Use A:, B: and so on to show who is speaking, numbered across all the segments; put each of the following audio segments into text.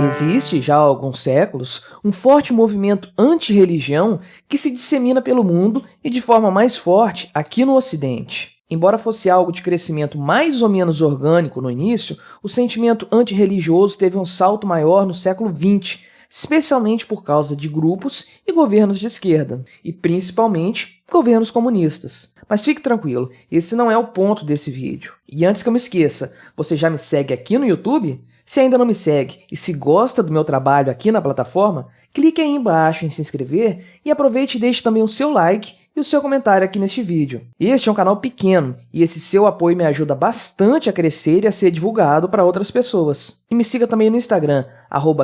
A: Existe, já há alguns séculos, um forte movimento anti-religião que se dissemina pelo mundo e de forma mais forte aqui no Ocidente. Embora fosse algo de crescimento mais ou menos orgânico no início, o sentimento antirreligioso teve um salto maior no século XX, especialmente por causa de grupos e governos de esquerda, e principalmente governos comunistas. Mas fique tranquilo, esse não é o ponto desse vídeo. E antes que eu me esqueça, você já me segue aqui no YouTube? Se ainda não me segue e se gosta do meu trabalho aqui na plataforma, clique aí embaixo em se inscrever e aproveite e deixe também o seu like e o seu comentário aqui neste vídeo. Este é um canal pequeno e esse seu apoio me ajuda bastante a crescer e a ser divulgado para outras pessoas. E me siga também no Instagram,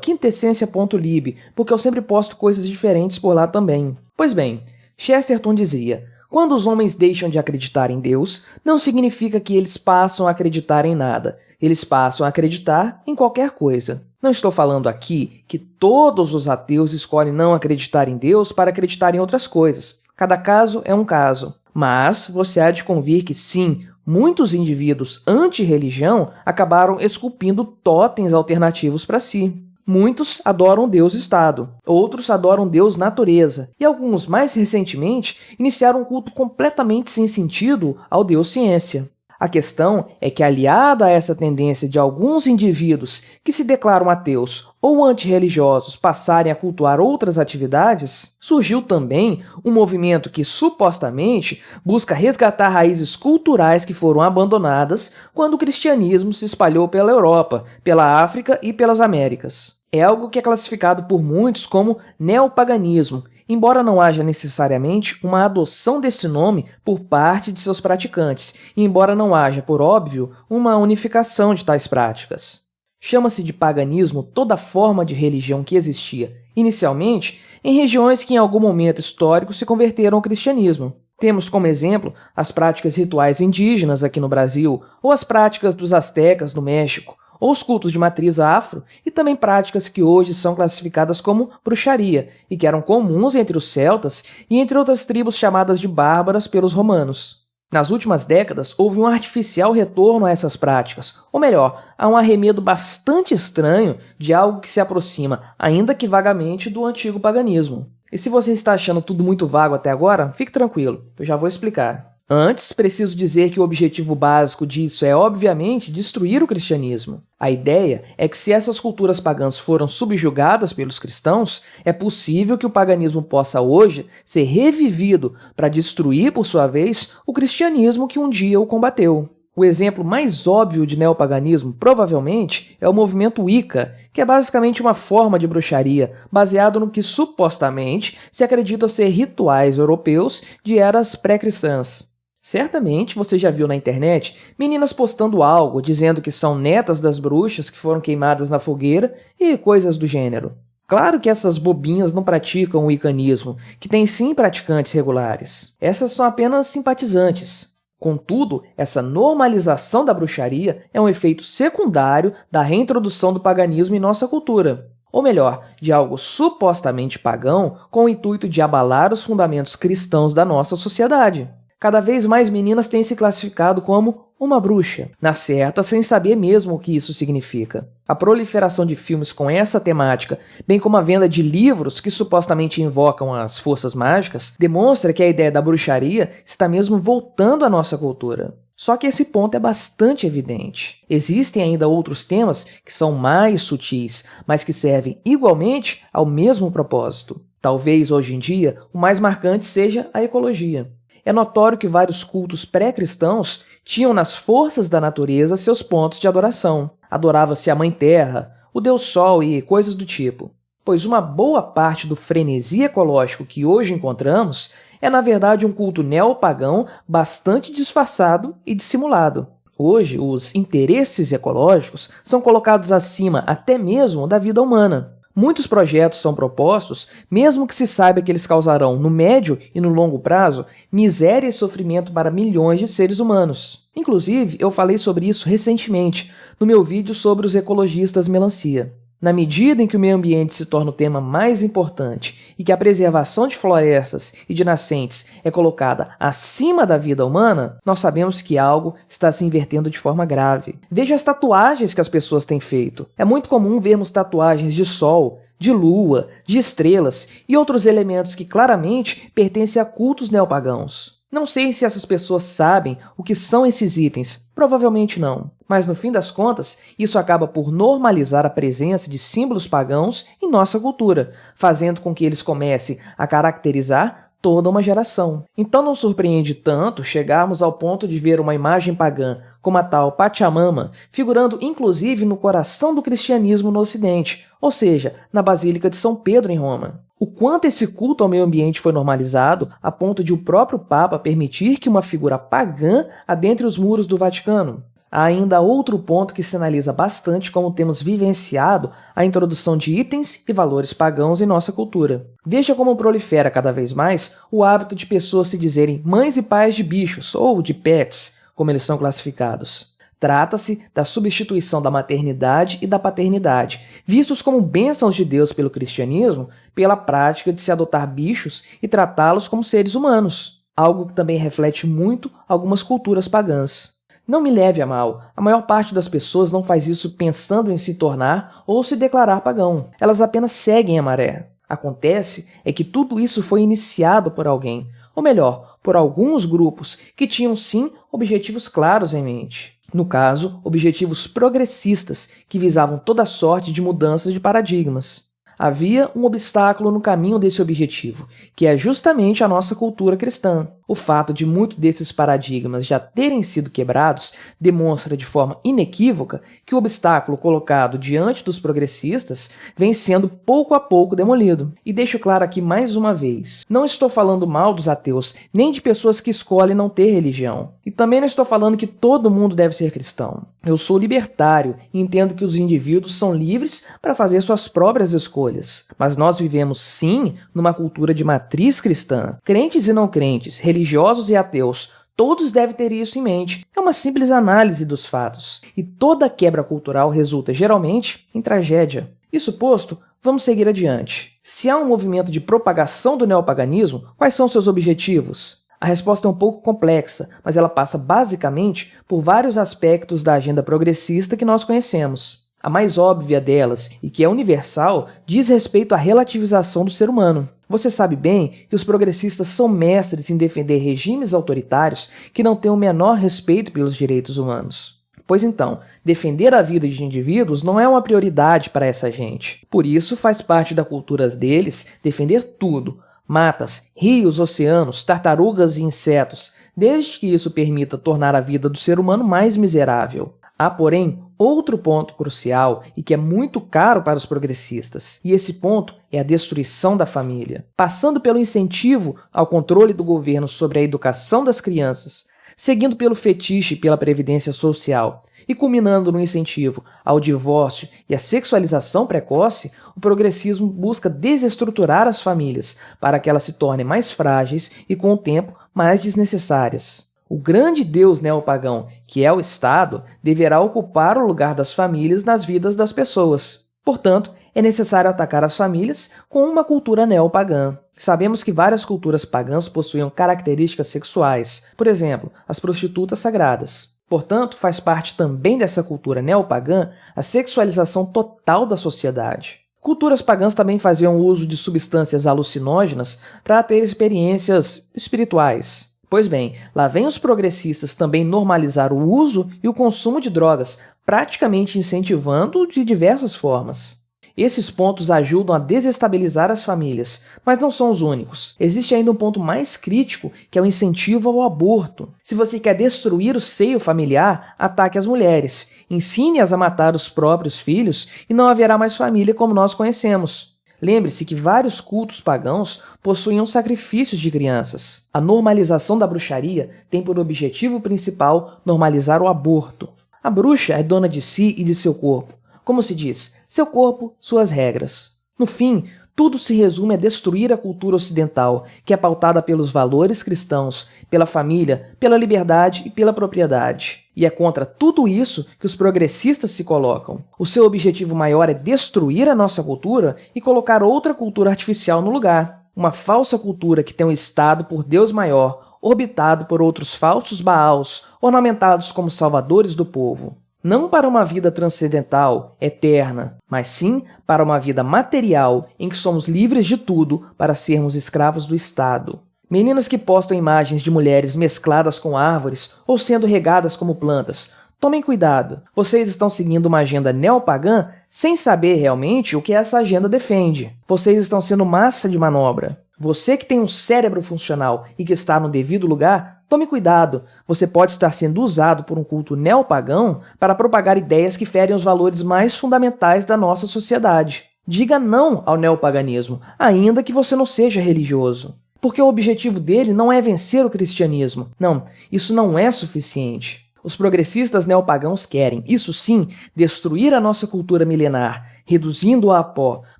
A: @quintessência.lib, porque eu sempre posto coisas diferentes por lá também. Pois bem, Chesterton dizia: quando os homens deixam de acreditar em Deus, não significa que eles passam a acreditar em nada. Eles passam a acreditar em qualquer coisa. Não estou falando aqui que todos os ateus escolhem não acreditar em Deus para acreditar em outras coisas. Cada caso é um caso. Mas você há de convir que sim, muitos indivíduos anti-religião acabaram esculpindo totens alternativos para si. Muitos adoram Deus-Estado, outros adoram Deus-Natureza, e alguns, mais recentemente, iniciaram um culto completamente sem sentido ao Deus-Ciência. A questão é que, aliada a essa tendência de alguns indivíduos que se declaram ateus ou antirreligiosos passarem a cultuar outras atividades, surgiu também um movimento que, supostamente, busca resgatar raízes culturais que foram abandonadas quando o cristianismo se espalhou pela Europa, pela África e pelas Américas. É algo que é classificado por muitos como neopaganismo, embora não haja necessariamente uma adoção desse nome por parte de seus praticantes, e embora não haja, por óbvio, uma unificação de tais práticas. Chama-se de paganismo toda forma de religião que existia, inicialmente, em regiões que em algum momento histórico se converteram ao cristianismo. Temos como exemplo as práticas rituais indígenas aqui no Brasil, ou as práticas dos astecas no México, ou os cultos de matriz afro, e também práticas que hoje são classificadas como bruxaria, e que eram comuns entre os celtas e entre outras tribos chamadas de bárbaras pelos romanos. Nas últimas décadas, houve um artificial retorno a essas práticas, ou melhor, a um arremedo bastante estranho de algo que se aproxima, ainda que vagamente, do antigo paganismo. E se você está achando tudo muito vago até agora, fique tranquilo, eu já vou explicar. Antes, preciso dizer que o objetivo básico disso é, obviamente, destruir o cristianismo. A ideia é que se essas culturas pagãs foram subjugadas pelos cristãos, é possível que o paganismo possa hoje ser revivido para destruir, por sua vez, o cristianismo que um dia o combateu. O exemplo mais óbvio de neopaganismo, provavelmente, é o movimento Wicca, que é basicamente uma forma de bruxaria baseado no que supostamente se acredita ser rituais europeus de eras pré-cristãs. Certamente você já viu na internet meninas postando algo dizendo que são netas das bruxas que foram queimadas na fogueira e coisas do gênero. Claro que essas bobinhas não praticam o wiccanismo, que tem sim praticantes regulares. Essas são apenas simpatizantes. Contudo, essa normalização da bruxaria é um efeito secundário da reintrodução do paganismo em nossa cultura. Ou melhor, de algo supostamente pagão com o intuito de abalar os fundamentos cristãos da nossa sociedade. Cada vez mais meninas têm se classificado como uma bruxa, na certa sem saber mesmo o que isso significa. A proliferação de filmes com essa temática, bem como a venda de livros que supostamente invocam as forças mágicas, demonstra que a ideia da bruxaria está mesmo voltando à nossa cultura. Só que esse ponto é bastante evidente. Existem ainda outros temas que são mais sutis, mas que servem igualmente ao mesmo propósito. Talvez, hoje em dia, o mais marcante seja a ecologia. É notório que vários cultos pré-cristãos tinham nas forças da natureza seus pontos de adoração. Adorava-se a Mãe Terra, o Deus Sol e coisas do tipo. Pois uma boa parte do frenesi ecológico que hoje encontramos é, na verdade, um culto neopagão bastante disfarçado e dissimulado. Hoje, os interesses ecológicos são colocados acima até mesmo da vida humana. Muitos projetos são propostos, mesmo que se saiba que eles causarão, no médio e no longo prazo, miséria e sofrimento para milhões de seres humanos. Inclusive, eu falei sobre isso recentemente, no meu vídeo sobre os ecologistas melancia. Na medida em que o meio ambiente se torna o tema mais importante e que a preservação de florestas e de nascentes é colocada acima da vida humana, nós sabemos que algo está se invertendo de forma grave. Veja as tatuagens que as pessoas têm feito. É muito comum vermos tatuagens de sol, de lua, de estrelas e outros elementos que claramente pertencem a cultos neopagãos. Não sei se essas pessoas sabem o que são esses itens, provavelmente não. Mas no fim das contas, isso acaba por normalizar a presença de símbolos pagãos em nossa cultura, fazendo com que eles comecem a caracterizar toda uma geração. Então não surpreende tanto chegarmos ao ponto de ver uma imagem pagã como a tal Pachamama, figurando inclusive no coração do cristianismo no Ocidente, ou seja, na Basílica de São Pedro em Roma. O quanto esse culto ao meio ambiente foi normalizado a ponto de o próprio Papa permitir que uma figura pagã adentre os muros do Vaticano. Há ainda outro ponto que sinaliza bastante como temos vivenciado a introdução de itens e valores pagãos em nossa cultura. Veja como prolifera cada vez mais o hábito de pessoas se dizerem mães e pais de bichos, ou de pets, como eles são classificados. Trata-se da substituição da maternidade e da paternidade, vistos como bênçãos de Deus pelo cristianismo, pela prática de se adotar bichos e tratá-los como seres humanos, algo que também reflete muito algumas culturas pagãs. Não me leve a mal, a maior parte das pessoas não faz isso pensando em se tornar ou se declarar pagão. Elas apenas seguem a maré. Acontece é que tudo isso foi iniciado por alguém, ou melhor, por alguns grupos que tinham sim objetivos claros em mente. No caso, objetivos progressistas que visavam toda sorte de mudanças de paradigmas. Havia um obstáculo no caminho desse objetivo, que é justamente a nossa cultura cristã. O fato de muitos desses paradigmas já terem sido quebrados demonstra de forma inequívoca que o obstáculo colocado diante dos progressistas vem sendo pouco a pouco demolido. E deixo claro aqui mais uma vez, não estou falando mal dos ateus, nem de pessoas que escolhem não ter religião. E também não estou falando que todo mundo deve ser cristão. Eu sou libertário e entendo que os indivíduos são livres para fazer suas próprias escolhas. Mas nós vivemos sim numa cultura de matriz cristã. Crentes e não crentes, religiosos e ateus, todos devem ter isso em mente. É uma simples análise dos fatos. E toda quebra cultural resulta, geralmente, em tragédia. Isso posto, vamos seguir adiante. Se há um movimento de propagação do neopaganismo, quais são seus objetivos? A resposta é um pouco complexa, mas ela passa basicamente por vários aspectos da agenda progressista que nós conhecemos. A mais óbvia delas, e que é universal, diz respeito à relativização do ser humano. Você sabe bem que os progressistas são mestres em defender regimes autoritários que não têm o menor respeito pelos direitos humanos. Pois então, defender a vida de indivíduos não é uma prioridade para essa gente. Por isso, faz parte da cultura deles defender tudo: matas, rios, oceanos, tartarugas e insetos, desde que isso permita tornar a vida do ser humano mais miserável. Há, porém, outro ponto crucial e que é muito caro para os progressistas, e esse ponto é a destruição da família. Passando pelo incentivo ao controle do governo sobre a educação das crianças, seguindo pelo fetiche pela previdência social e culminando no incentivo ao divórcio e à sexualização precoce, o progressismo busca desestruturar as famílias para que elas se tornem mais frágeis e, com o tempo, mais desnecessárias. O grande deus neopagão, que é o Estado, deverá ocupar o lugar das famílias nas vidas das pessoas. Portanto, é necessário atacar as famílias com uma cultura neopagã. Sabemos que várias culturas pagãs possuíam características sexuais, por exemplo, as prostitutas sagradas. Portanto, faz parte também dessa cultura neopagã a sexualização total da sociedade. Culturas pagãs também faziam uso de substâncias alucinógenas para ter experiências espirituais. Pois bem, lá vem os progressistas também normalizar o uso e o consumo de drogas, praticamente incentivando de diversas formas. Esses pontos ajudam a desestabilizar as famílias, mas não são os únicos. Existe ainda um ponto mais crítico, que é o incentivo ao aborto. Se você quer destruir o seio familiar, ataque as mulheres, ensine-as a matar os próprios filhos e não haverá mais família como nós conhecemos. Lembre-se que vários cultos pagãos possuíam sacrifícios de crianças. A normalização da bruxaria tem por objetivo principal normalizar o aborto. A bruxa é dona de si e de seu corpo. Como se diz, seu corpo, suas regras. No fim, tudo se resume a destruir a cultura ocidental, que é pautada pelos valores cristãos, pela família, pela liberdade e pela propriedade. E é contra tudo isso que os progressistas se colocam. O seu objetivo maior é destruir a nossa cultura e colocar outra cultura artificial no lugar. Uma falsa cultura que tem um Estado por Deus maior, orbitado por outros falsos Baals, ornamentados como salvadores do povo. Não para uma vida transcendental, eterna, mas sim para uma vida material em que somos livres de tudo para sermos escravos do Estado. Meninas que postam imagens de mulheres mescladas com árvores ou sendo regadas como plantas. Tomem cuidado, vocês estão seguindo uma agenda neopagã sem saber realmente o que essa agenda defende. Vocês estão sendo massa de manobra. Você que tem um cérebro funcional e que está no devido lugar, tome cuidado. Você pode estar sendo usado por um culto neopagão para propagar ideias que ferem os valores mais fundamentais da nossa sociedade. Diga não ao neopaganismo, ainda que você não seja religioso. Porque o objetivo dele não é vencer o cristianismo. Não, isso não é suficiente. Os progressistas neopagãos querem, isso sim, destruir a nossa cultura milenar, reduzindo-a a pó,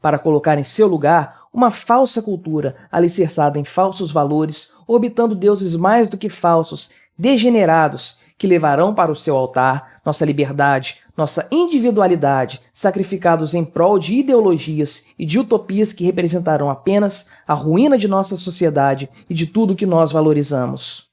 A: para colocar em seu lugar uma falsa cultura alicerçada em falsos valores, orbitando deuses mais do que falsos, degenerados, que levarão para o seu altar nossa liberdade, nossa individualidade, sacrificados em prol de ideologias e de utopias que representarão apenas a ruína de nossa sociedade e de tudo que nós valorizamos.